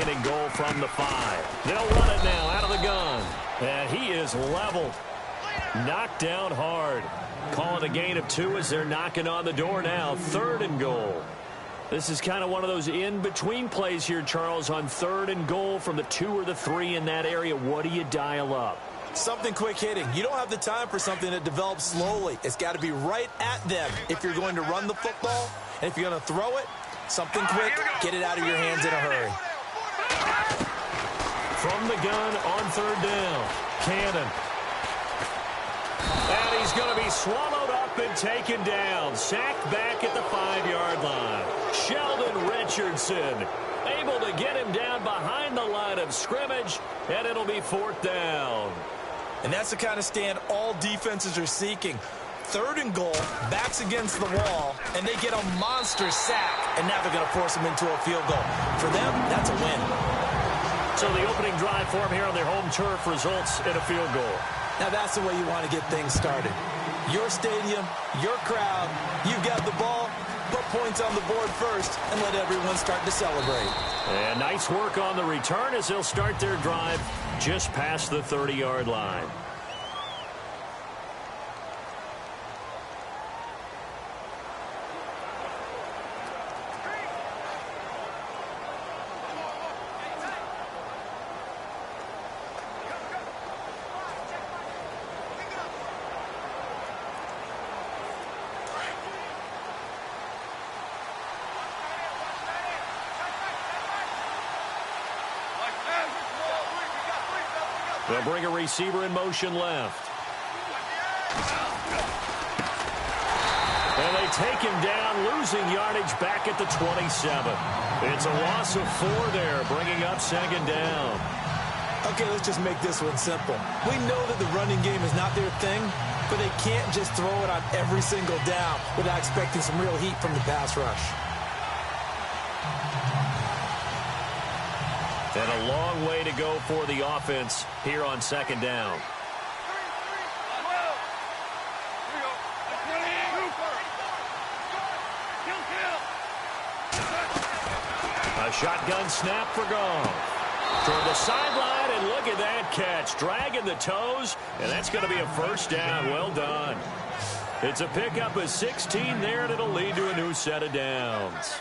second and goal from the 5. They'll run it now out of the gun. And he is leveled. Knocked down hard. Calling a gain of 2 as they're knocking on the door now. 3rd and goal. This is kind of one of those in-between plays here, Charles, on 3rd and goal from the 2 or the 3 in that area. What do you dial up? Something quick hitting. You don't have the time for something that develops slowly. It's got to be right at them if you're going to run the football. And if you're going to throw it, something quick, get it out of your hands in a hurry. From the gun on 3rd down, Cannon. And he's going to be swallowed up and taken down. Sacked back at the 5-yard line. Sheldon Richardson able to get him down behind the line of scrimmage, and it'll be 4th down. And that's the kind of stand all defenses are seeking. 3rd and goal, backs against the wall, and they get a monster sack, and now they're going to force them into a field goal. For them, that's a win. So the opening drive for them here on their home turf results in a field goal. Now that's the way you want to get things started. Your stadium, your crowd, you've got the ball, put points on the board first, and let everyone start to celebrate. And nice work on the return as they'll start their drive just past the 30-yard line. They'll bring a receiver in motion left. And they take him down, losing yardage back at the 27. It's a loss of 4 there, bringing up 2nd down. Okay, let's just make this one simple. We know that the running game is not their thing, but they can't just throw it on every single down without expecting some real heat from the pass rush. And a long way to go for the offense here on 2nd down. A shotgun snap for Goff. Toward the sideline, and look at that catch. Dragging the toes, and that's going to be a 1st down. Well done. It's a pickup of 16 there, and it'll lead to a new set of downs.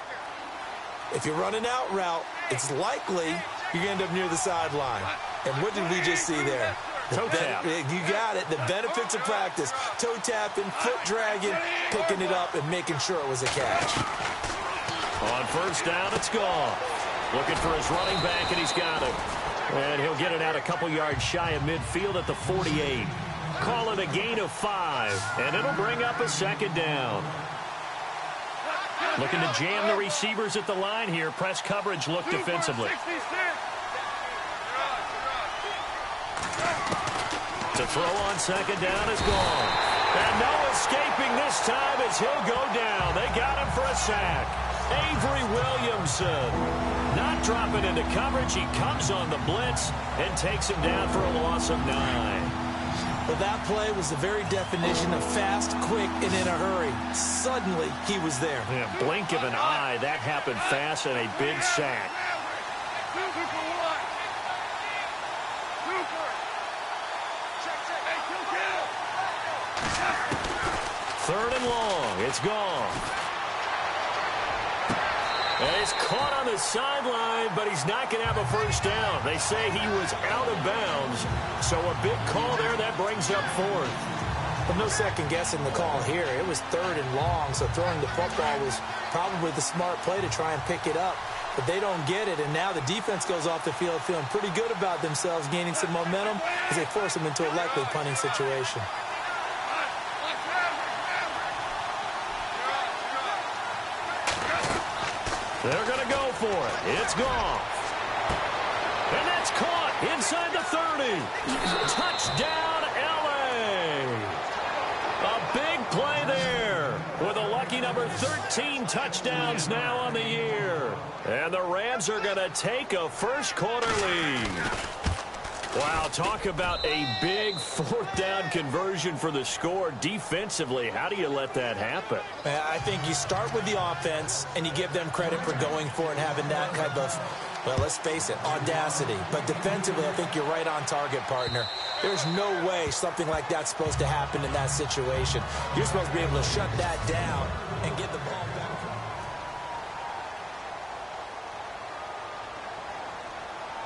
If you're running out route, it's likely you're going to end up near the sideline. And what did we just see there? Toe tap. You got it. The benefits of practice. Toe tapping, foot dragging, picking it up, and making sure it was a catch. On 1st down, it's gone. Looking for his running back, and he's got him. And he'll get it out a couple yards shy of midfield at the 48. Call it a gain of 5, and it'll bring up a 2nd down. Looking to jam the receivers at the line here. Press coverage look defensively. To throw on 2nd down is gone. And no escaping this time as he'll go down. They got him for a sack. Avery Williamson not dropping into coverage. He comes on the blitz and takes him down for a loss of 9. Well, that play was the very definition of fast, quick, and in a hurry. Suddenly, he was there. Yeah, blink of an eye. That happened fast and a big sack. Third and long. It's gone. And he's caught on the sideline, but he's not going to have a 1st down. They say he was out of bounds. So a big call there that brings up 4th. But no second guessing the call here. It was 3rd and long, so throwing the football was probably the smart play to try and pick it up. But they don't get it, and now the defense goes off the field feeling pretty good about themselves, gaining some momentum as they force them into a likely punting situation. They're going to go for it. It's Goff. And that's caught inside the 30. Touchdown, L.A. A big play there with a lucky number 13 touchdowns now on the year. And the Rams are going to take a 1st quarter lead. Wow, talk about a big fourth down conversion for the score. Defensively, how do you let that happen? I think you start with the offense, and you give them credit for going for it and having that type of, well, let's face it, audacity. But defensively, I think you're right on target, partner. There's no way something like that's supposed to happen in that situation. You're supposed to be able to shut that down and get the ball back.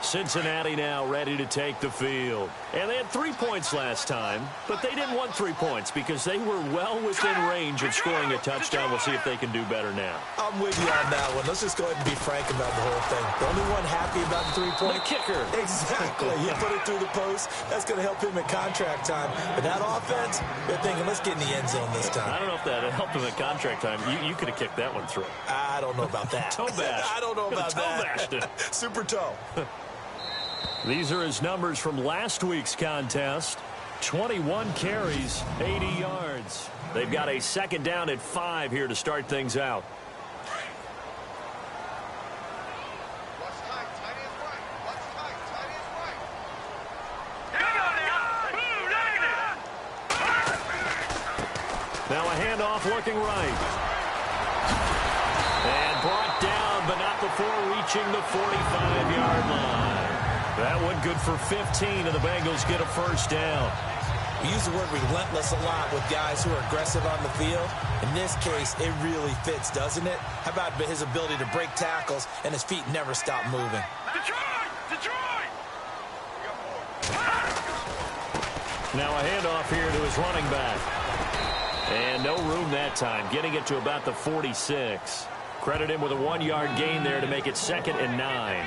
Cincinnati now ready to take the field. And they had 3 points last time, but they didn't want 3 points because they were well within range of scoring a touchdown. We'll see if they can do better now. I'm with you on that one. Let's just go ahead and be frank about the whole thing. The only one happy about the 3-point? The kicker. Exactly. You put it through the post. That's going to help him at contract time. But that offense, they're thinking, let's get in the end zone this time. I don't know if that helped him at contract time. You could have kicked that one through. I don't know about that. Toe bash. I don't know about that. Bashed it. Super toe. These are his numbers from last week's contest. 21 carries, 80 yards. They've got a second down at 5 here to start things out. Now a handoff looking right. And brought down, but not before reaching the 45-yard line. That one good for 15, and the Bengals get a first down. We use the word relentless a lot with guys who are aggressive on the field. In this case, it really fits, doesn't it? How about his ability to break tackles and his feet never stop moving? Detroit! Now a handoff here to his running back. And no room that time, getting it to about the 46. Credit him with a 1-yard gain there to make it 2nd and 9.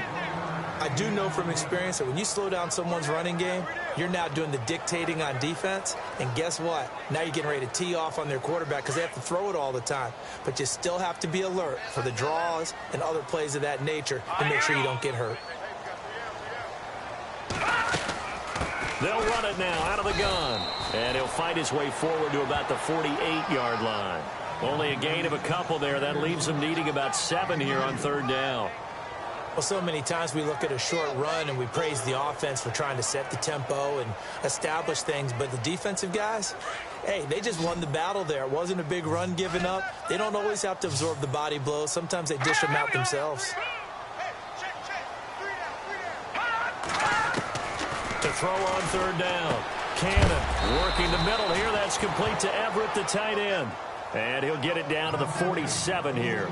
I do know from experience that when you slow down someone's running game, you're now doing the dictating on defense. And guess what? Now you're getting ready to tee off on their quarterback because they have to throw it all the time. But you still have to be alert for the draws and other plays of that nature to make sure you don't get hurt. They'll run it now out of the gun. And he'll fight his way forward to about the 48-yard line. Only a gain of a couple there. That leaves him needing about 7 here on 3rd down. Well, so many times we look at a short run and we praise the offense for trying to set the tempo and establish things. But the defensive guys, hey, they just won the battle there. It wasn't a big run given up. They don't always have to absorb the body blows. Sometimes they dish them out themselves. To throw on 3rd down. Cannon working the middle here. That's complete to Everett, the tight end. And he'll get it down to the 47 here.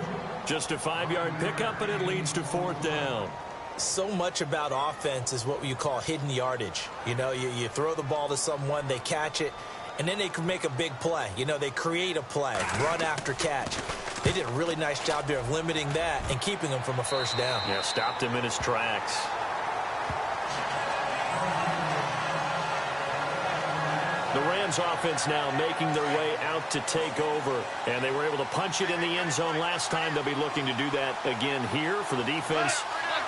Just a 5-yard pickup, and it leads to 4th down. So much about offense is what you call hidden yardage. You know, you throw the ball to someone, they catch it, and then they can make a big play. You know, they create a play, run after catch. They did a really nice job there of limiting that and keeping him from a first down. Yeah, stopped him in his tracks. The Rams offense now making their way out to take over. And they were able to punch it in the end zone last time. They'll be looking to do that again here for the defense.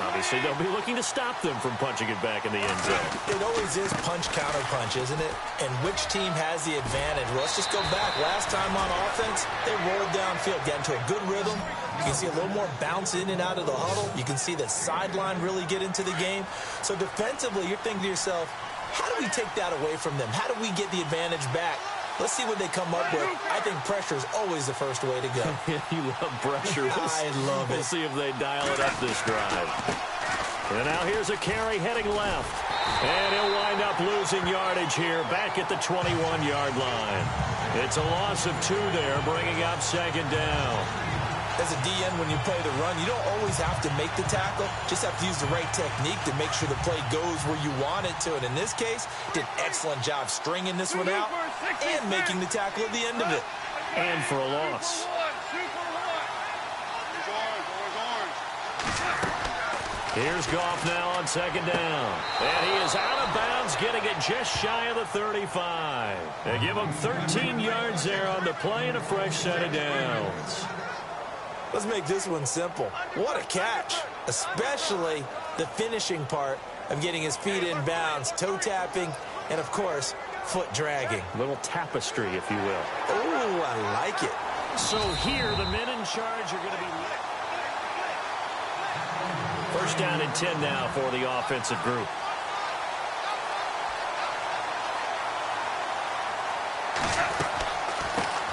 Obviously, they'll be looking to stop them from punching it back in the end zone. It always is punch-counter-punch, isn't it? And which team has the advantage? Well, let's just go back. Last time on offense, they rolled downfield, got into a good rhythm. You can see a little more bounce in and out of the huddle. You can see the sideline really get into the game. So defensively, you're thinking to yourself, how do we take that away from them? How do we get the advantage back? Let's see what they come up with. I think pressure is always the first way to go. You love pressure. I love it. We'll see if they dial it up this drive. And now here's a carry heading left. And he'll wind up losing yardage here back at the 21-yard line. It's a loss of 2 there, bringing up 2nd down. As a DN, when you play the run, you don't always have to make the tackle. Just have to use the right technique to make sure the play goes where you want it to. And in this case, did an excellent job stringing this one out and making the tackle at the end of it. And for a loss. Here's Goff now on 2nd down. And he is out of bounds, getting it just shy of the 35. They give him 13 yards there on the play and a fresh set of downs. Let's make this one simple. What a catch, especially the finishing part of getting his feet in bounds, toe tapping, and, of course, foot dragging. Little tapestry, if you will. Oh, I like it. So here, the men in charge are going to be... First down and 10 now for the offensive group.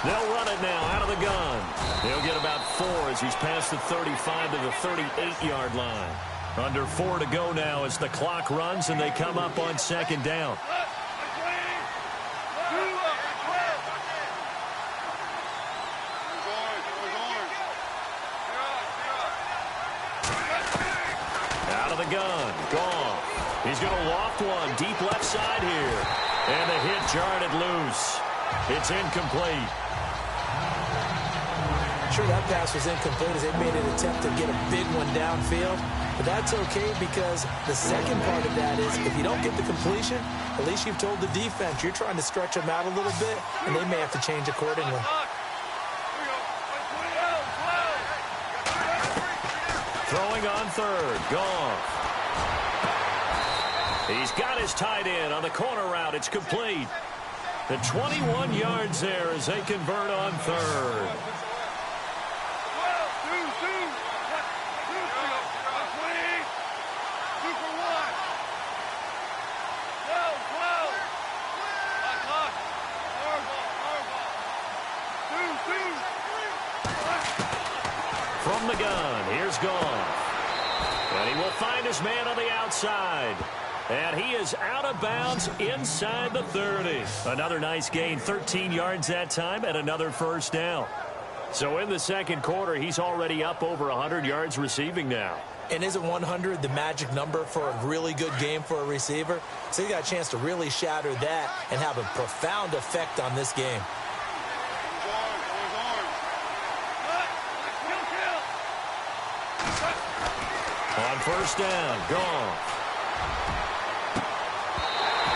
They'll run it now out of the gun. He'll get about 4 as he's past the 35 to the 38-yard line. Under 4 to go now as the clock runs and they come up on second down. Out of the gun. Goff. He's going to loft one deep left side here. And the hit jarred it loose. It's incomplete. Sure, that pass was incomplete as they made an attempt to get a big one downfield. But that's okay because the second part of that is if you don't get the completion, at least you've told the defense you're trying to stretch them out a little bit, and they may have to change accordingly. Throwing on third. Goff. He's got his tight end on the corner route. It's complete. The 21 yards there as they convert on third. From the gun, here's Goff. And he will find his man on the outside. And he is out of bounds inside the 30. Another nice gain, 13 yards that time, and another first down. So in the second quarter, he's already up over 100 yards receiving now. And isn't 100 the magic number for a really good game for a receiver? So he got a chance to really shatter that and have a profound effect on this game. On first down, Goff.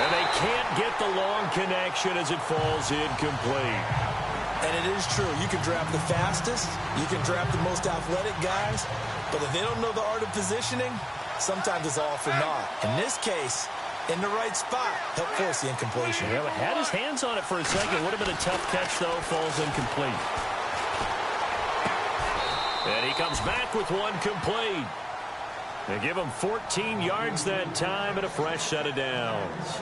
And they can't get the long connection as it falls incomplete. And it is true. You can draft the fastest. You can draft the most athletic guys. But if they don't know the art of positioning, sometimes it's all for naught. In this case, in the right spot, helped force the incompletion. Yeah, but had his hands on it for a second. Would have been a tough catch, though. Falls incomplete. And he comes back with one complete. They give him 14 yards that time and a fresh set of downs.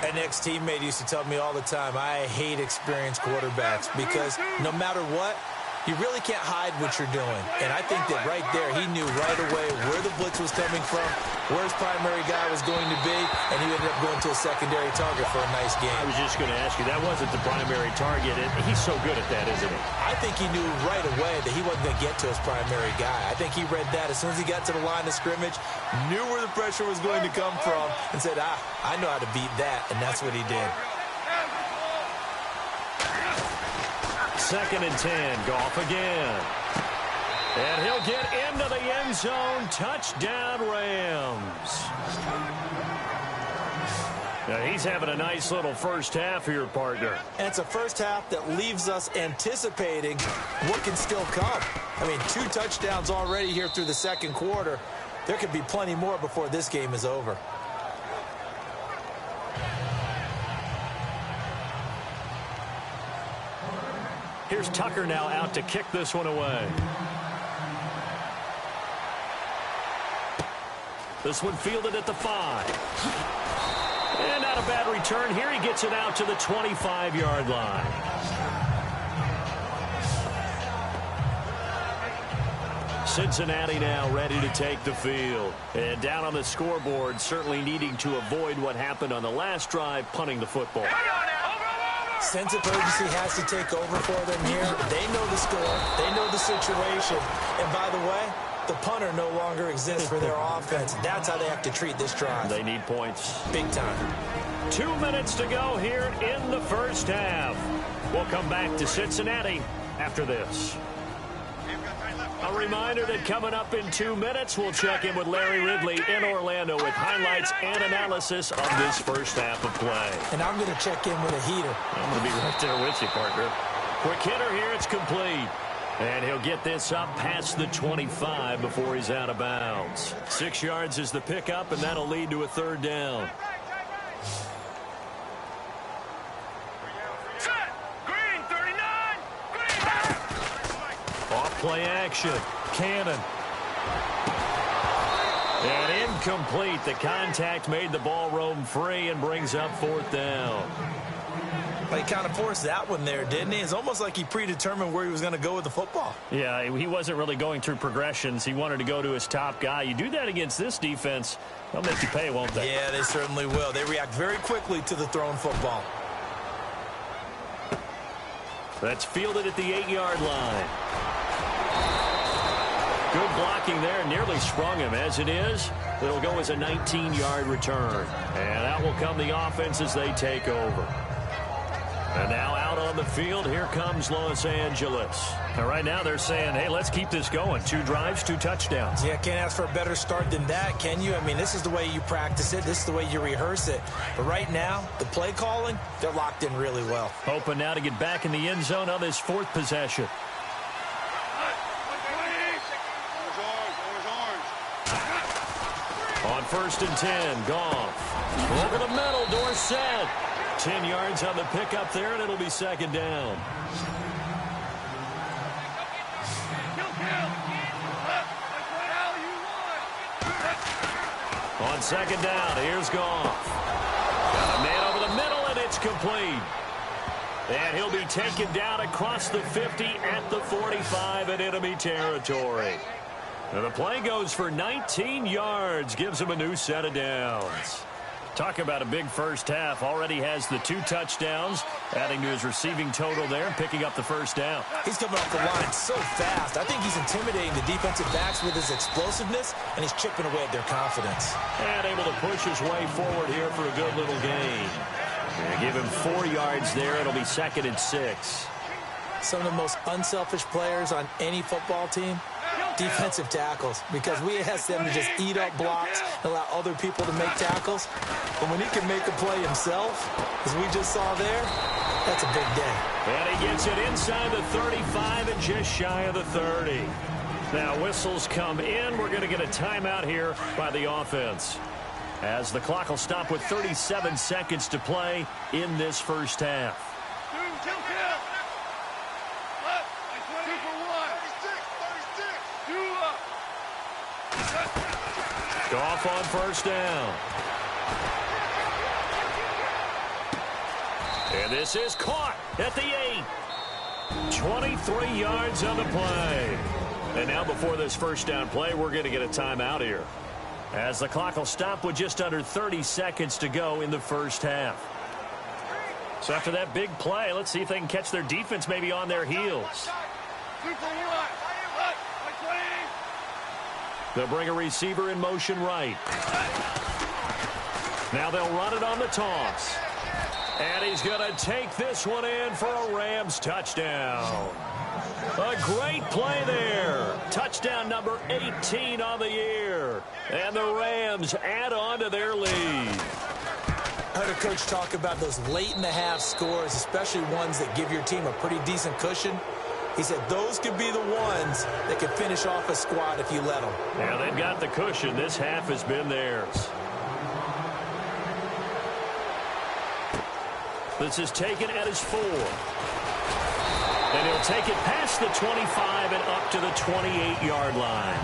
An ex-teammate used to tell me all the time, I hate experienced quarterbacks because no matter what, you really can't hide what you're doing. And I think that right there, he knew right away where the blitz was coming from, where his primary guy was going to be, and he ended up going to a secondary target for a nice game. I was just going to ask you, that wasn't the primary target. He's so good at that, isn't he? I think he knew right away that he wasn't going to get to his primary guy. I think he read that as soon as he got to the line of scrimmage, knew where the pressure was going to come from, and said, I know how to beat that, and that's what he did. Second and 10, Goff again. And he'll get into the end zone. Touchdown, Rams. Now he's having a nice little first half here, partner. And it's a first half that leaves us anticipating what can still come. I mean, 2 touchdowns already here through the second quarter. There could be plenty more before this game is over. Here's Tucker now out to kick this one away. This one fielded at the 5. And not a bad return here. He gets it out to the 25-yard line. Cincinnati now ready to take the field. And down on the scoreboard, certainly needing to avoid what happened on the last drive, punting the football. Sense of urgency has to take over for them here. They know the score. They know the situation. And by the way, the punter no longer exists for their offense. That's how they have to treat this drive. They need points. Big time. 2 minutes to go here in the first half. We'll come back to Cincinnati after this. A reminder that coming up in 2 minutes, we'll check in with Larry Ridley in Orlando with highlights and analysis of this first half of play. And I'm going to check in with a heater. I'm going to be right there with you, partner. Quick hitter here, it's complete. And he'll get this up past the 25 before he's out of bounds. 6 yards is the pickup, and that'll lead to a third down. Play action. Cannon. And incomplete. The contact made the ball roam free and brings up fourth down. Well, he kind of forced that one there, didn't he? It's almost like he predetermined where he was going to go with the football. Yeah, he wasn't really going through progressions. He wanted to go to his top guy. You do that against this defense, they'll make you pay, won't they? Yeah, they certainly will. They react very quickly to the thrown football. That's fielded at the 8-yard line. Good blocking there. Nearly sprung him. As it is, it'll go as a 19-yard return. And out will come the offense as they take over. And now out on the field, here comes Los Angeles. And right now they're saying, hey, let's keep this going. 2 drives, 2 touchdowns. Yeah, can't ask for a better start than that, can you? I mean, this is the way you practice it. This is the way you rehearse it. But right now, the play calling, they're locked in really well. Hoping now to get back in the end zone on this 4th possession. On 1st and 10, Goff. Over the middle, Dorsett. 10 yards on the pickup there, and it'll be 2nd down. On 2nd down, here's Goff. Got a man over the middle, and it's complete. And he'll be taken down across the 50 at the 45 in enemy territory. Now the play goes for 19 yards, gives him a new set of downs. Talk about a big first half. Already has the 2 touchdowns, adding to his receiving total there and picking up the 1st down. He's coming off the line so fast. I think he's intimidating the defensive backs with his explosiveness, and he's chipping away at their confidence. And able to push his way forward here for a good little gain. And give him 4 yards there. It'll be 2nd and 6. Some of the most unselfish players on any football team, defensive tackles, because we ask them to just eat up blocks and allow other people to make tackles. But when he can make a play himself, as we just saw there, that's a big day. And he gets it inside the 35 and just shy of the 30. Now whistles come in. We're going to get a timeout here by the offense, as the clock will stop with 37 seconds to play in this first half. Goff on 1st down. And this is caught at the 8. 23 yards on the play. And now before this 1st down play, we're going to get a timeout here, as the clock will stop with just under 30 seconds to go in the first half. So after that big play, let's see if they can catch their defense maybe on their heels. They'll bring a receiver in motion right. Now they'll run it on the toss. And he's going to take this one in for a Rams touchdown. A great play there. Touchdown number 18 on the year. And the Rams add on to their lead. I heard a coach talk about those late-in-the-half scores, especially ones that give your team a pretty decent cushion. He said those could be the ones that could finish off a squad if you let them. Yeah, they've got the cushion. This half has been theirs. This is taken at his 4. And he'll take it past the 25 and up to the 28-yard line.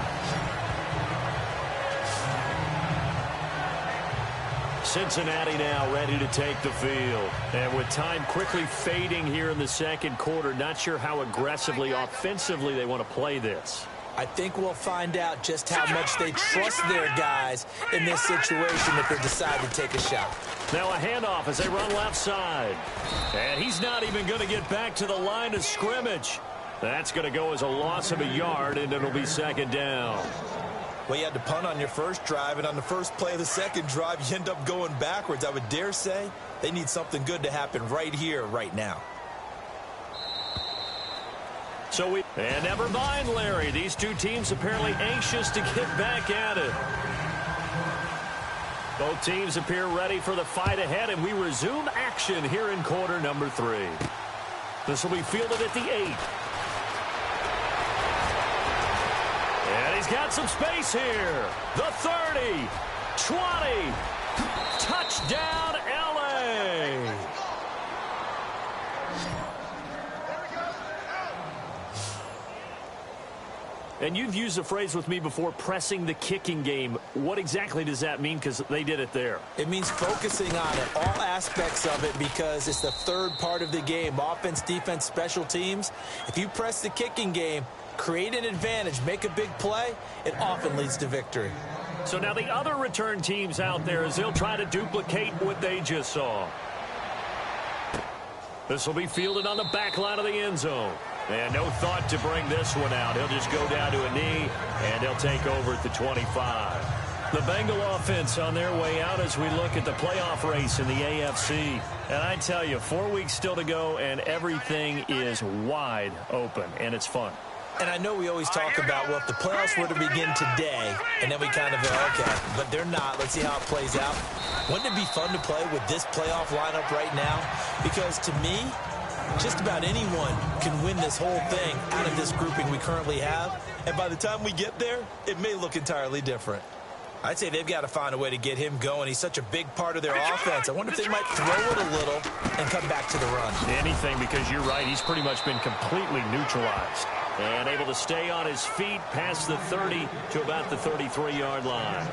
Cincinnati now ready to take the field. And with time quickly fading here in the 2nd quarter, not sure how aggressively, offensively they want to play this. I think we'll find out just how much they trust their guys in this situation if they decide to take a shot. Now a handoff as they run left side. And he's not even going to get back to the line of scrimmage. That's going to go as a loss of a yard, and it'll be 2nd down. Well, you had to punt on your first drive, and on the first play of the second drive, you end up going backwards. I would dare say they need something good to happen right here, right now. And never mind, Larry. These two teams apparently anxious to get back at it. Both teams appear ready for the fight ahead, and we resume action here in quarter number 3. This will be fielded at the 8. And he's got some space here. The 30, 20, touchdown, LA. And you've used the phrase with me before, pressing the kicking game. What exactly does that mean? Because they did it there. It means focusing on it, all aspects of it, because it's the third part of the game. Offense, defense, special teams. If you press the kicking game, create an advantage, make a big play, it often leads to victory. So now the other return teams out there as they'll try to duplicate what they just saw. This will be fielded on the back line of the end zone. And no thought to bring this one out. He'll just go down to a knee, and he'll take over at the 25. The Bengal offense on their way out as we look at the playoff race in the AFC. And I tell you, 4 weeks still to go, and everything is wide open, and it's fun. And I know we always talk about, well, if the playoffs were to begin today, and then we kind of go, okay, but they're not. Let's see how it plays out. Wouldn't it be fun to play with this playoff lineup right now? Because to me, just about anyone can win this whole thing out of this grouping we currently have. And by the time we get there, it may look entirely different. I'd say they've got to find a way to get him going. He's such a big part of their offense. I wonder if they might throw it a little and come back to the run. Anything, because you're right. He's pretty much been completely neutralized. And able to stay on his feet past the 30 to about the 33-yard line.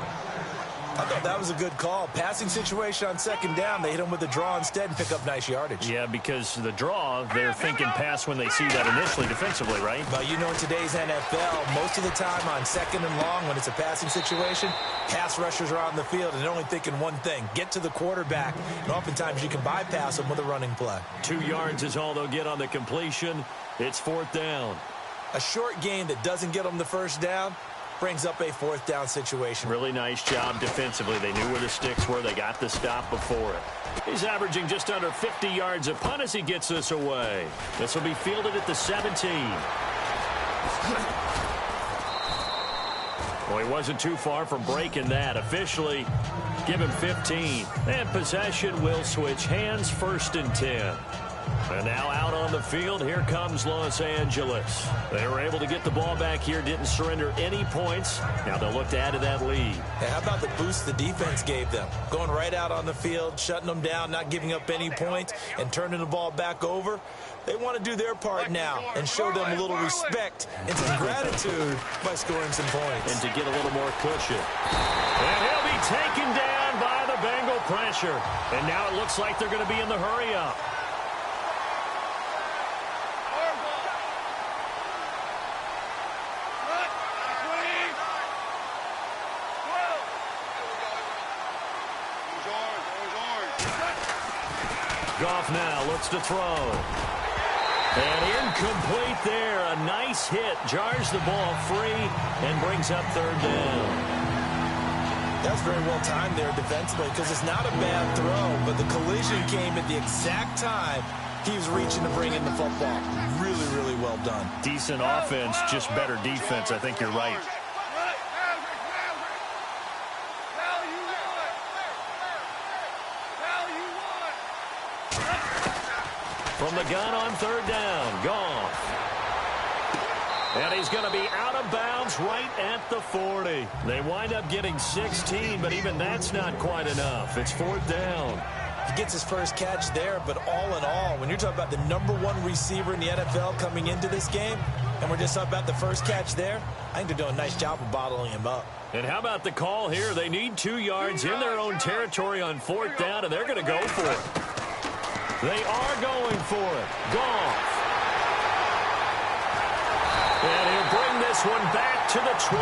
I thought that was a good call. Passing situation on second down. They hit him with a draw instead and pick up nice yardage. Yeah, because the draw, they're thinking pass when they see that initially defensively, right? But you know, in today's NFL, most of the time on second and long, when it's a passing situation, pass rushers are on the field and they're only thinking one thing, get to the quarterback. And oftentimes you can bypass them with a running play. 2 yards is all they'll get on the completion. It's fourth down. A short gain that doesn't get them the first down brings up a fourth down situation. Really nice job defensively. They knew where the sticks were. They got the stop before it. He's averaging just under 50 yards a punt as he gets this away. This will be fielded at the 17. Well, he wasn't too far from breaking that. Officially, give him 15. And possession will switch hands, 1st and 10. And now out on the field, here comes Los Angeles. They were able to get the ball back here, didn't surrender any points. Now they'll look to add to that lead. Hey, how about the boost the defense gave them? Going right out on the field, shutting them down, not giving up any points, and turning the ball back over. They want to do their part now and show them a little respect and some gratitude by scoring some points. And to get a little more cushion. And he'll be taken down by the Bengal pressure. And now it looks like they're going to be in the hurry-up. Goff now looks to throw. And incomplete there. A nice hit. Jars the ball free and brings up 3rd down. That was very well timed there defensively because it's not a bad throw, but the collision came at the exact time he was reaching to bring in the football. Really, really well done. Decent offense, just better defense. I think you're right. From the gun on 3rd down, Goff. And he's going to be out of bounds right at the 40. They wind up getting 16, but even that's not quite enough. It's 4th down. He gets his first catch there, but all in all, when you're talking about the #1 receiver in the NFL coming into this game, and we're just talking about the first catch there, I think they're doing a nice job of bottling him up. And how about the call here? They need 2 yards in their own territory on 4th down, and they're going to go for it. They are going for it. Goff. And he'll bring this one back to the 29.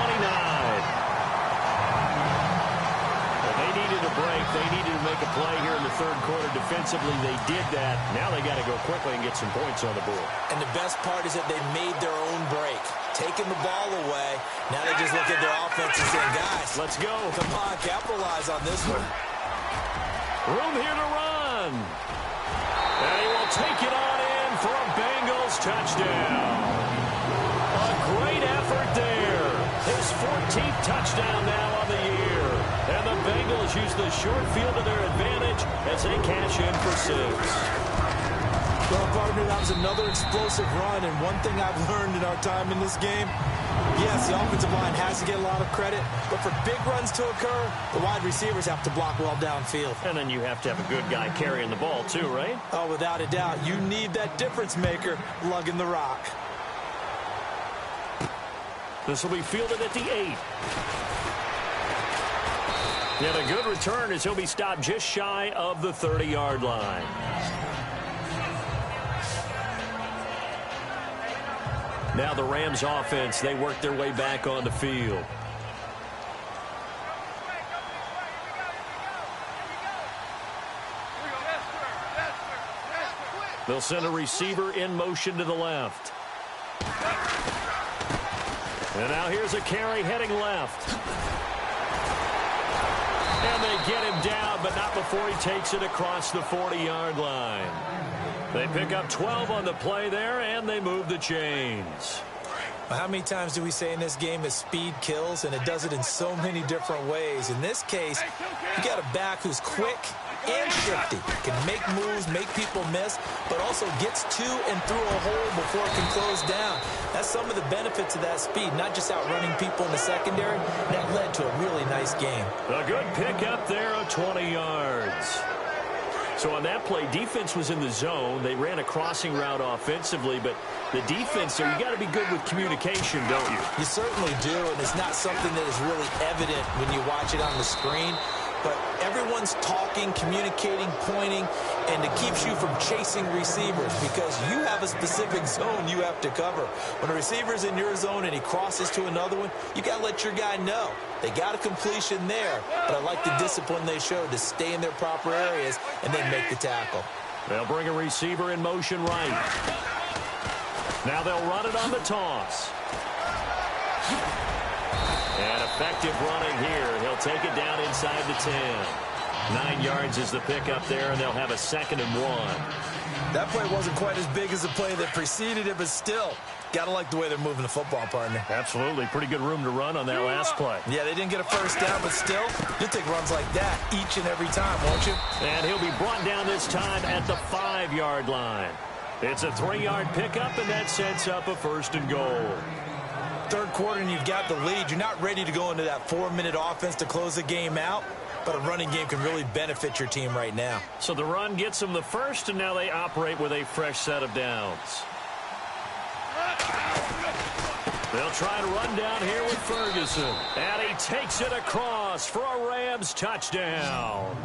Well, they needed a break. They needed to make a play here in the 3rd quarter defensively. They did that. Now they got to go quickly and get some points on the board. And the best part is that they made their own break. Taking the ball away. Now they just look at their offense and saying, guys, let's go. Come on, capitalize on this one. Room here to run. And he will take it on in for a Bengals touchdown. A great effort there. His 14th touchdown now on the year. And the Bengals use the short field to their advantage as they cash in for 6. Well, partner, that was another explosive run. And one thing I've learned in our time in this game, yes, the offensive line has to get a lot of credit, but for big runs to occur, the wide receivers have to block well downfield. And then you have to have a good guy carrying the ball too, right? Oh, without a doubt. You need that difference maker lugging the rock. This will be fielded at the 8. And a good return as he'll be stopped just shy of the 30-yard line. Now the Rams offense, they work their way back on the field. They'll send a receiver in motion to the left. And now here's a carry heading left. And they get him down, but not before he takes it across the 40-yard line. They pick up 12 on the play there, and they move the chains. Well, how many times do we say in this game that speed kills, and it does it in so many different ways? In this case, you got a back who's quick and shifty, can make moves, make people miss, but also gets to and through a hole before it can close down. That's some of the benefits of that speed, not just outrunning people in the secondary. That led to a really nice game. A good pickup there of 20 yards. So on that play, defense was in the zone. They ran a crossing route offensively, but the defense, so you got to be good with communication, don't you? You certainly do, and it's not something that is really evident when you watch it on the screen. But everyone's talking, communicating, pointing, and it keeps you from chasing receivers because you have a specific zone you have to cover. When a receiver's in your zone and he crosses to another one, you got to let your guy know. They got a completion there, but I like the discipline they showed to stay in their proper areas and then make the tackle. They'll bring a receiver in motion right. Now they'll run it on the toss. And effective running here. He'll take it down inside the 10. 9 yards is the pickup there, and they'll have a 2nd and 1. That play wasn't quite as big as the play that preceded it, but still, got to like the way they're moving the football, partner. Absolutely. Pretty good room to run on that last play. Yeah, they didn't get a first down, but still, you'll take runs like that each and every time, won't you? And he'll be brought down this time at the 5-yard line. It's a 3-yard pickup, and that sets up a 1st and goal. Third quarter and you've got the lead. You're not ready to go into that 4-minute offense to close the game out, but a running game can really benefit your team right now. So the run gets them the first, and now they operate with a fresh set of downs. They'll try to run down here with Ferguson. And he takes it across for a Rams touchdown.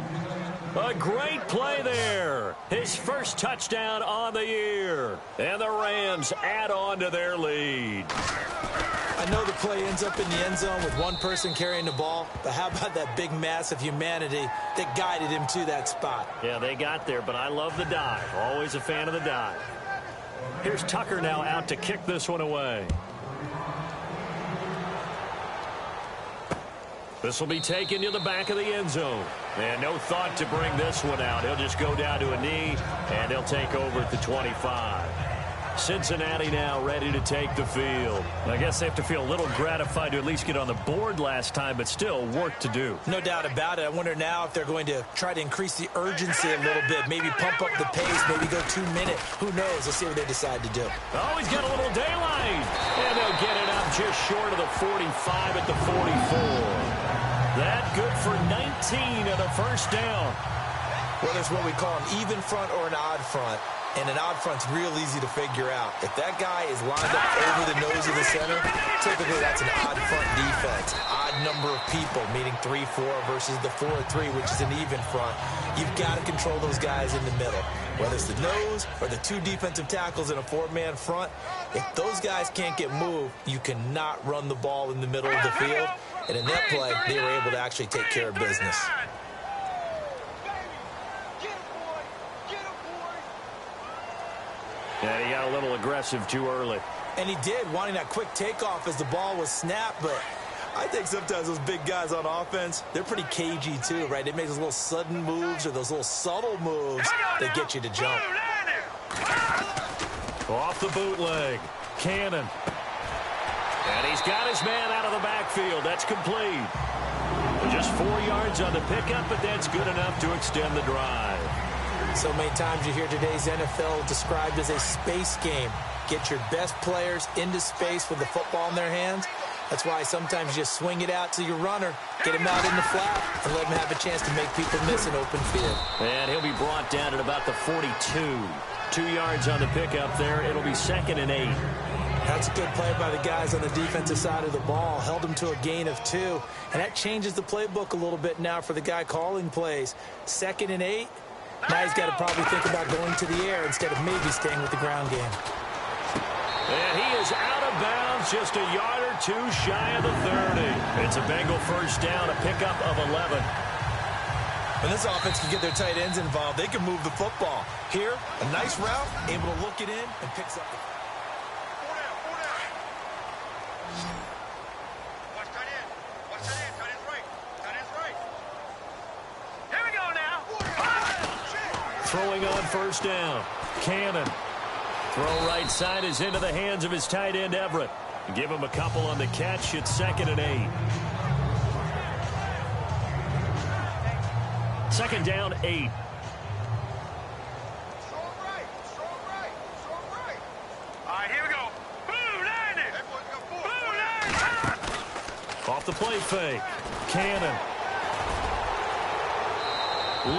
A great play there. His first touchdown on the year. And the Rams add on to their lead. I know the play ends up in the end zone with one person carrying the ball, but how about that big mass of humanity that guided him to that spot? Yeah, they got there, but I love the dive. Always a fan of the dive. Here's Tucker now out to kick this one away. This will be taken to the back of the end zone. And no thought to bring this one out. He'll just go down to a knee, and he'll take over at the 25. Cincinnati now ready to take the field. I guess they have to feel a little gratified to at least get on the board last time, but still work to do. No doubt about it. I wonder now if they're going to try to increase the urgency a little bit, maybe pump up the pace, maybe go 2 minutes. Who knows? Let's see what they decide to do. Oh, he's got a little daylight. And they'll get it up just short of the 45 at the 44. That good for 19 and a 1st down. Well, there's what we call an even front or an odd front. And an odd front's real easy to figure out. If that guy is lined up over the nose of the center, typically that's an odd front defense. Odd number of people, meaning 3-4 versus the 4-3, which is an even front. You've got to control those guys in the middle. Whether it's the nose or the 2 defensive tackles in a 4-man front, if those guys can't get moved, you cannot run the ball in the middle of the field. And in that play, they were able to actually take care of business. Yeah, he got a little aggressive too early. And he did, wanting that quick takeoff as the ball was snapped. But I think sometimes those big guys on offense, they're pretty cagey too, right? They make those little sudden moves or those little subtle moves that get you to jump. Off the bootleg. Cannon. And he's got his man out of the backfield. That's complete. Just 4 yards on the pickup, but that's good enough to extend the drive. So many times you hear today's NFL described as a space game. Get your best players into space with the football in their hands. That's why sometimes you just swing it out to your runner, get him out in the flat, and let him have a chance to make people miss an open field. And he'll be brought down at about the 42. 2 yards on the pickup there. It'll be 2nd and 8. That's a good play by the guys on the defensive side of the ball. Held them to a gain of 2. And that changes the playbook a little bit now for the guy calling plays. 2nd and 8. Now he's got to probably think about going to the air instead of maybe staying with the ground game. And he is out of bounds, just a yard or 2 shy of the 30. It's a Bengal first down, a pickup of 11. When this offense can get their tight ends involved, they can move the football. Here, a nice route, able to look it in and picks up the... Watch tight end. Watch tight end. Tight end's right. Tight end's right. Here we go now. Throwing on first down. Cannon. Throw right side is into the hands of his tight end, Everett. Give him a couple on the catch. It's 2nd and 8. 2nd down, 8. All right, here we go. Boom, landed. Boom, landed. Off the play fake. Cannon.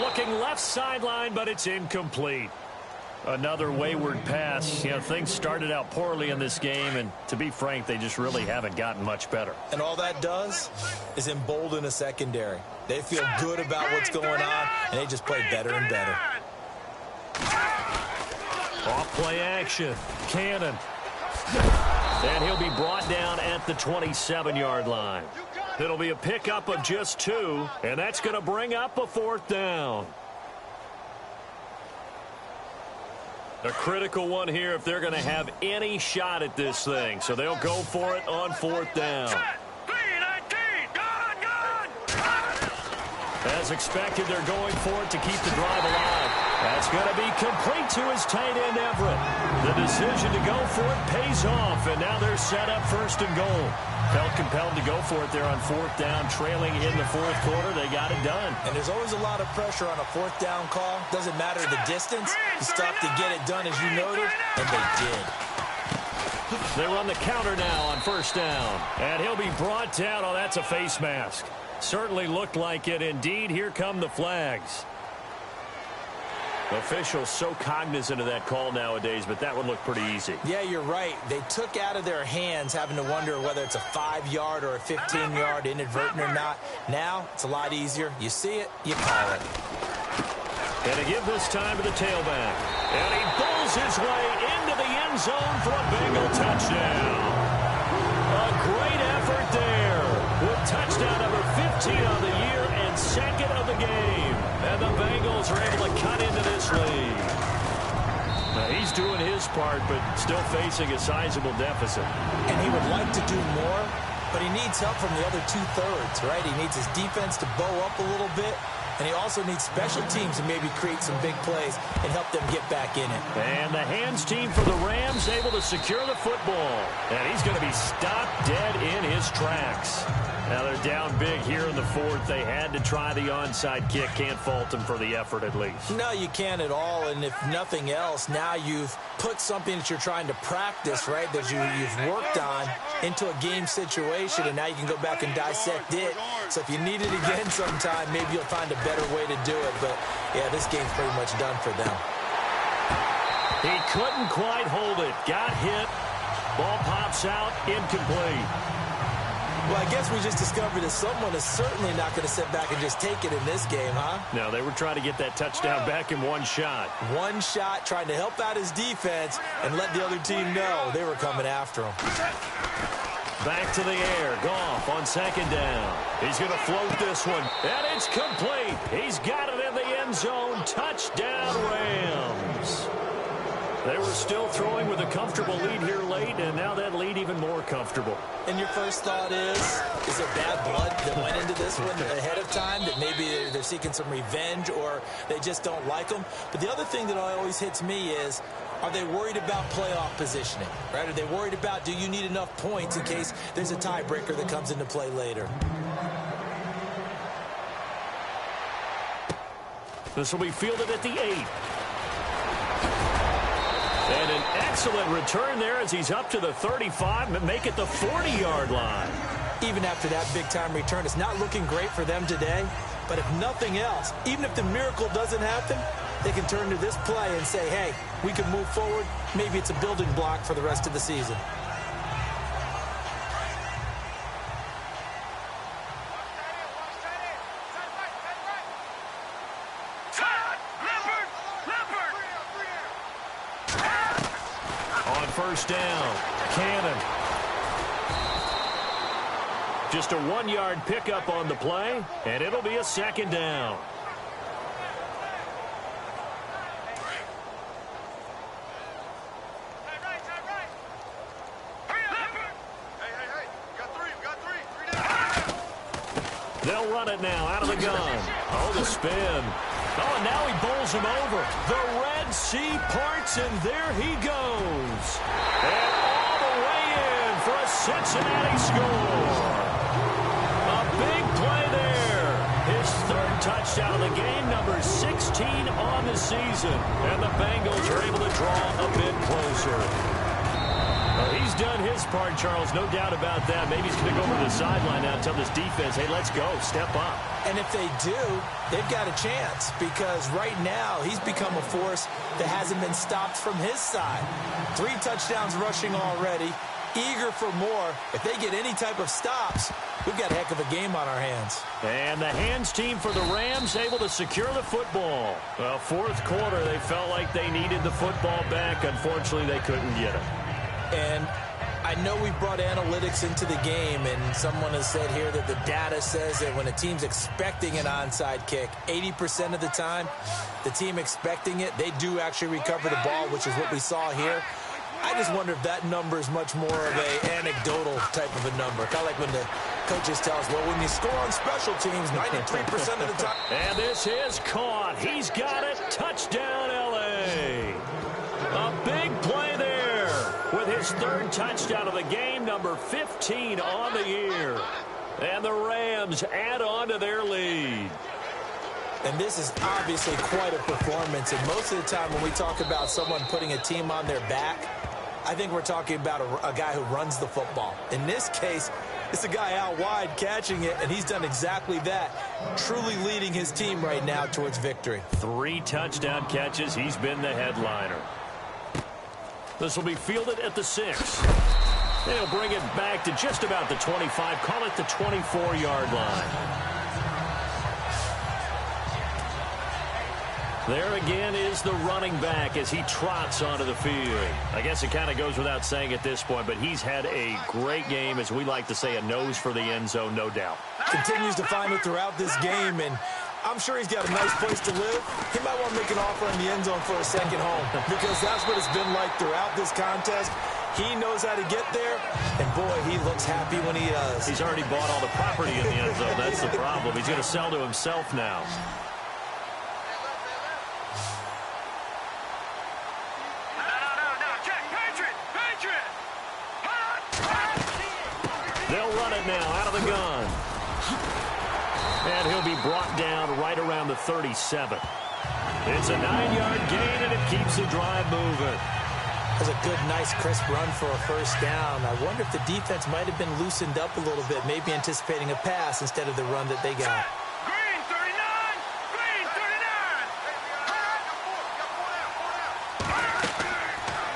Looking left sideline, but it's incomplete. Another wayward pass. You know, things started out poorly in this game, and to be frank, they just really haven't gotten much better. And all that does is embolden a secondary. They feel good about what's going on, and they just play better and better. Off play action. Cannon. And he'll be brought down at the 27-yard line. It'll be a pickup of just 2, and that's going to bring up a 4th down. A critical one here if they're going to have any shot at this thing. So they'll go for it on 4th down. As expected, they're going for it to keep the drive alive. That's going to be complete to his tight end, Everett. The decision to go for it pays off, and now they're set up 1st and goal. Felt compelled to go for it there on 4th down, trailing in the 4th quarter. They got it done. And there's always a lot of pressure on a 4th down call. Doesn't matter the distance. You stop to get it done, as you noted, and they did. They run the counter now on 1st down. And he'll be brought down. Oh, that's a face mask. Certainly looked like it. Indeed, here come the flags. Officials so cognizant of that call nowadays, but that would look pretty easy. Yeah, you're right. They took out of their hands having to wonder whether it's a 5-yard or a 15-yard inadvertent or not. Now, it's a lot easier. You see it, you call it. And to give this time to the tailback. And he pulls his way into the end zone for a Bengal touchdown. A great effort there with touchdown number 15 on the year and 2nd of the game. And the Bengals are able to cut into this lead. Now, he's doing his part, but still facing a sizable deficit. And he would like to do more, but he needs help from the other 2/3, right? He needs his defense to bow up a little bit, and he also needs special teams to maybe create some big plays and help them get back in it. And the hands team for the Rams able to secure the football. And he's going to be stopped dead in his tracks. Now they're down big here in the 4th. They had to try the onside kick. Can't fault them for the effort at least. No, you can't at all. And if nothing else, now you've put something that you're trying to practice, right, that you've worked on into a game situation, and now you can go back and dissect it. So if you need it again sometime, maybe you'll find a better way to do it. But, yeah, this game's pretty much done for them. He couldn't quite hold it. Got hit. Ball pops out. Incomplete. Well, I guess we just discovered that someone is certainly not going to sit back and just take it in this game, huh? No, they were trying to get that touchdown back in one shot. One shot, trying to help out his defense and let the other team know they were coming after him. Back to the air. Goff on 2nd down. He's going to float this one. And it's complete. He's got it in the end zone. Touchdown, Rams. They were still throwing with a comfortable lead here late, and now that lead even more comfortable. And your first thought is there bad blood that went into this one ahead of time, that maybe they're seeking some revenge or they just don't like them? But the other thing that always hits me is, are they worried about playoff positioning, right? Are they worried about, do you need enough points in case there's a tiebreaker that comes into play later? This will be fielded at the 8. And an excellent return there as he's up to the 35 and make it the 40-yard line. Even after that big-time return, it's not looking great for them today. But if nothing else, even if the miracle doesn't happen, they can turn to this play and say, hey, we can move forward. Maybe it's a building block for the rest of the season. first down. Cannon. Just a 1-yard pickup on the play, and it'll be a second down. They'll run it now out of the gun. Oh, the spin. Oh, and now he bowls him over. The Red Sea parts, and there he goes. And all the way in for a Cincinnati score. A big play there. His third touchdown of the game, number 16 on the season. And the Bengals are able to draw a bit closer. Well, he's done his part, Charles, no doubt about that. Maybe he's going to go over to the sideline now and tell this defense, hey, let's go, step up. And if they do, they've got a chance because right now he's become a force that hasn't been stopped from his side. 3 touchdowns rushing already, eager for more. If they get any type of stops, we've got a heck of a game on our hands. And the hands team for the Rams able to secure the football. Well, fourth quarter, they felt like they needed the football back. Unfortunately, they couldn't get it. And I know we brought analytics into the game, and someone has said here that the data says that when a team's expecting an onside kick, 80% of the time, the team expecting it, they do actually recover the ball, which is what we saw here. I just wonder if that number is much more of an anecdotal type of a number. Kind of like when the coaches tell us, well, when you score on special teams, 93% of the time. And this is caught. He's got it. Touchdown, L.A. A big play there. With his third touchdown of the game, number 15 on the year. And the Rams add on to their lead. And this is obviously quite a performance. And most of the time when we talk about someone putting a team on their back, I think we're talking about a guy who runs the football. In this case, it's a guy out wide catching it, and he's done exactly that, truly leading his team right now towards victory. 3 touchdown catches. He's been the headliner. This will be fielded at the 6. They'll bring it back to just about the 25. Call it the 24-yard line. There again is the running back as he trots onto the field. I guess it kind of goes without saying at this point, but he's had a great game, as we like to say, a nose for the end zone, no doubt. Continues to find it throughout this game, and I'm sure he's got a nice place to live. He might want to make an offer in the end zone for a second home because that's what it's been like throughout this contest. He knows how to get there, and boy, he looks happy when he does. He's already bought all the property in the end zone. That's the problem. He's going to sell to himself now. They'll run it now out of the gun. And he'll be brought down right around the 37. It's a 9-yard gain, and it keeps the drive moving. That's a good, nice, crisp run for a first down. I wonder if the defense might have been loosened up a little bit, maybe anticipating a pass instead of the run that they got. Green 39! Green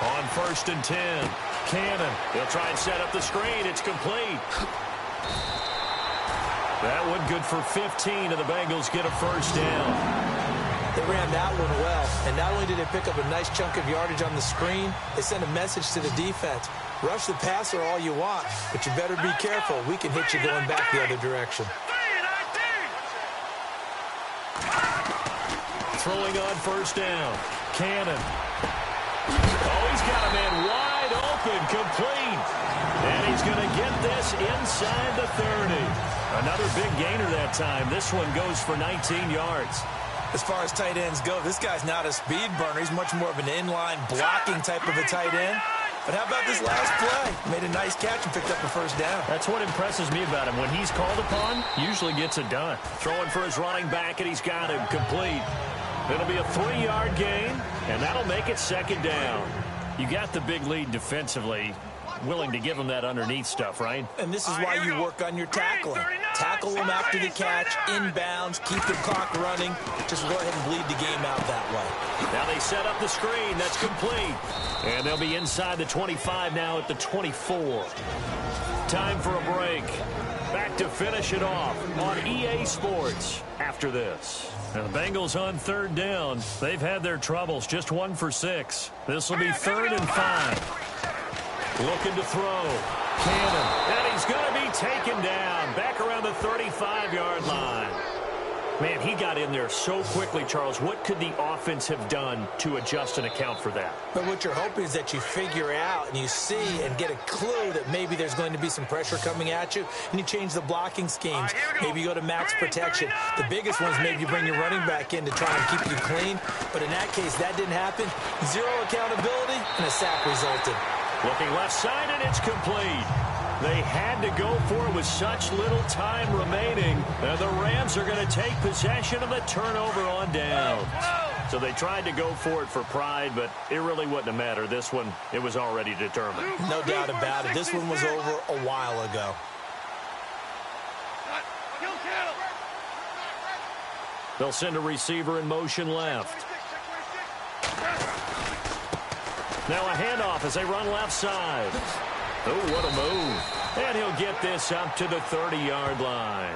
39! On 1st and 10, Cannon. He'll try and set up the screen. It's complete. That one good for 15, and the Bengals get a first down. They ran that one well, and not only did they pick up a nice chunk of yardage on the screen, they sent a message to the defense. Rush the passer all you want, but you better be careful. We can hit you going back the other direction. Throwing on first down. Cannon. Oh, he's got a man wide open, complete. And he's going to get this inside the 30. Another big gainer that time. This one goes for 19 yards. As far as tight ends go, this guy's not a speed burner. He's much more of an inline blocking type of a tight end. But how about this last play? Made a nice catch and picked up a first down. That's what impresses me about him. When he's called upon, usually gets it done. Throwing for his running back, and he's got him complete. It'll be a 3-yard gain, and that'll make it second down. You got the big lead defensively. Willing to give him that underneath stuff, right? And this is why you work on your tackling. Tackle him after the catch, inbounds, keep the clock running. Just go ahead and bleed the game out that way. Now they set up the screen. That's complete. And they'll be inside the 25 now at the 24. Time for a break. Back to finish it off on EA Sports after this. And the Bengals on 3rd down. They've had their troubles. Just 1 for 6. This will be 3rd and 5. Looking to throw. Cannon. And he's going to be taken down. Back around the 35-yard line. Man, he got in there so quickly, Charles. What could the offense have done to adjust and account for that? But what you're hoping is that you figure out and you see and get a clue that maybe there's going to be some pressure coming at you, and you change the blocking schemes. Maybe you go to max protection. The biggest one is maybe you bring your running back in to try and keep you clean. But in that case, that didn't happen. Zero accountability, and a sack resulted. Looking left side, and it's complete. They had to go for it with such little time remaining. And the Rams are going to take possession of the turnover on downs. So they tried to go for it for pride, but it really wouldn't have mattered. This one, it was already determined. No doubt about it. This one was over a while ago. They'll send a receiver in motion left. Now a handoff as they run left side. Oh, what a move. And he'll get this up to the 30-yard line.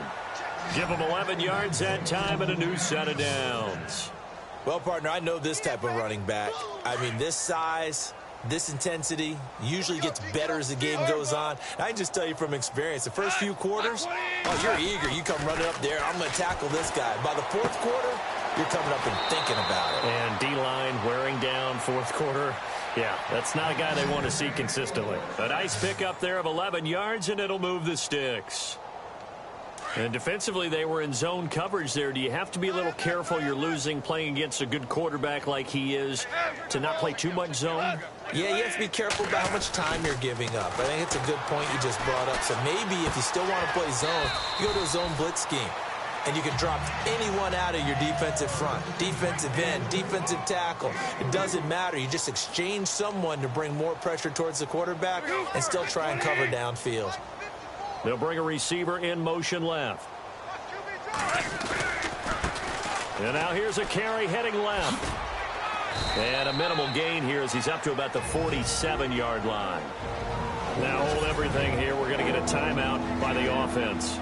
Give him 11 yards that time and a new set of downs. Well, partner, I know this type of running back. I mean, this size, this intensity usually gets better as the game goes on. I can just tell you from experience, the first few quarters, oh, you're eager. You come running up there, I'm going to tackle this guy. By the fourth quarter, you're coming up and thinking about it. And D-line wearing down fourth quarter. Yeah, that's not a guy they want to see consistently. A nice pickup there of 11 yards, and it'll move the sticks. And defensively, they were in zone coverage there. Do you have to be a little careful you're losing playing against a good quarterback like he is to not play too much zone? Yeah, you have to be careful about how much time you're giving up. I think it's a good point you just brought up. So maybe if you still want to play zone, you go to a zone blitz scheme. And you can drop anyone out of your defensive front, defensive end, defensive tackle. It doesn't matter. You just exchange someone to bring more pressure towards the quarterback and still try and cover downfield. They'll bring a receiver in motion left. And now here's a carry heading left. And a minimal gain here as he's up to about the 47-yard line. Now hold everything here. We're going to get a timeout by the offense.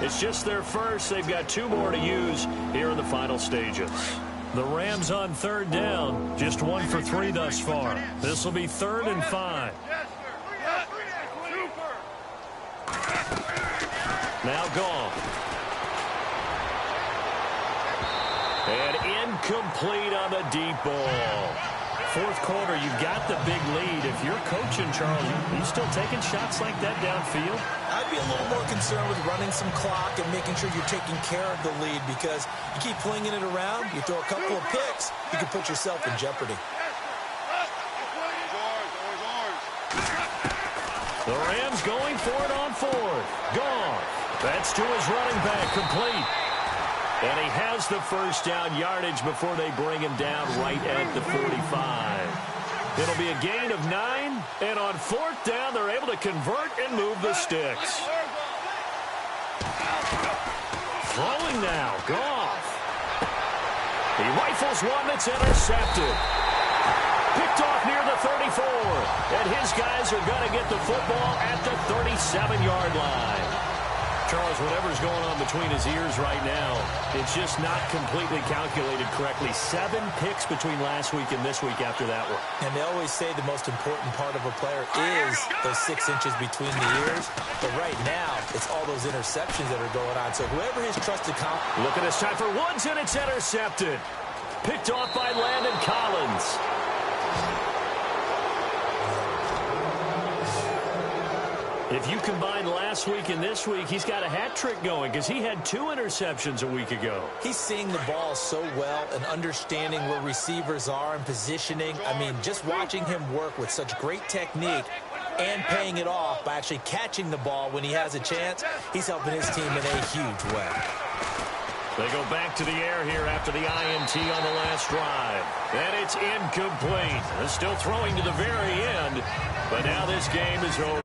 It's just their first. They've got 2 more to use here in the final stages. The Rams on third down, just 1 for 3 thus far. This will be 3rd and 5. Now gone. And incomplete on the deep ball. Fourth quarter, you've got the big lead. If you're coaching, Charles, are you still taking shots like that downfield? I'd be a little more concerned with running some clock and making sure you're taking care of the lead, because you keep flinging it around, you throw a couple of picks, you can put yourself in jeopardy. The Rams going for it on 4th. Gone. That's to his running back, complete. And he has the first down yardage before they bring him down right at the 45. It'll be a gain of 9, and on 4th down, they're able to convert and move the sticks. Throwing now, Goff. He rifles one that's intercepted. Picked off near the 34, and his guys are going to get the football at the 37-yard line. Charles, whatever's going on between his ears right now, it's just not completely calculated correctly. 7 picks between last week and this week after that one. And they always say the most important part of a player is those 6 inches between the ears. But right now, it's all those interceptions that are going on. So whoever his trusted Look at this time for Woods, and it's intercepted. Picked off by Landon Collins. If you combine last week and this week, he's got a hat trick going because he had 2 interceptions a week ago. He's seeing the ball so well and understanding where receivers are and positioning. I mean, just watching him work with such great technique and paying it off by actually catching the ball when he has a chance, he's helping his team in a huge way. They go back to the air here after the INT on the last drive. And it's incomplete. They're still throwing to the very end, but now this game is over.